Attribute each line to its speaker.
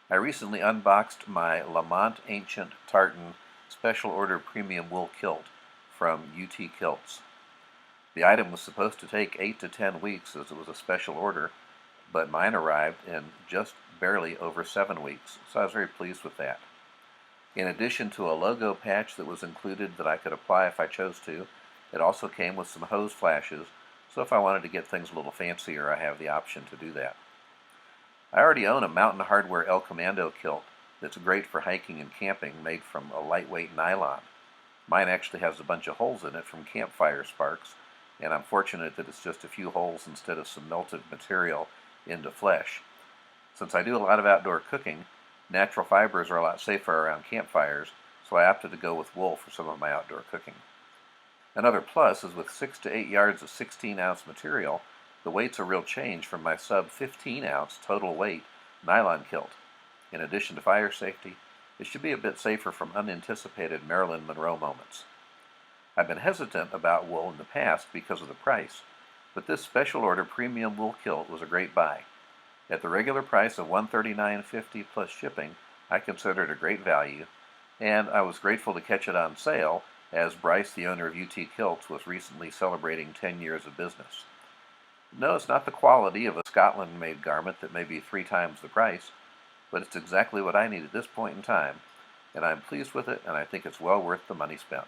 Speaker 1: I recently unboxed my Lamont Ancient Tartan Special Order Premium Wool Kilt from UT Kilts. The item was supposed to take 8 to 10 weeks as it was a special order, but mine arrived in just barely over 7 weeks, so I was very pleased with that. In addition to a logo patch that was included that I could apply if I chose to, it also came with some hose flashes, so if I wanted to get things a little fancier, I have the option to do that. I already own a Mountain Hardwear El Commando kilt that's great for hiking and camping, made from a lightweight nylon. Mine actually has a bunch of holes in it from campfire sparks, and I'm fortunate that it's just a few holes instead of some melted material into flesh. Since I do a lot of outdoor cooking, natural fibers are a lot safer around campfires, so I opted to go with wool for some of my outdoor cooking. Another plus is with 6 to 8 yards of 16-ounce material, the weight's a real change from my sub 15-ounce total weight nylon kilt. In addition to fire safety, it should be a bit safer from unanticipated Marilyn Monroe moments. I've been hesitant about wool in the past because of the price, but this special order premium wool kilt was a great buy. At the regular price of $139.50 plus shipping, I consider it a great value, and I was grateful to catch it on sale as Bryce, the owner of UT Kilts, was recently celebrating 10 years of business. No, it's not the quality of a Scotland-made garment that may be 3 times the price, but it's exactly what I need at this point in time, and I'm pleased with it, and I think it's well worth the money spent.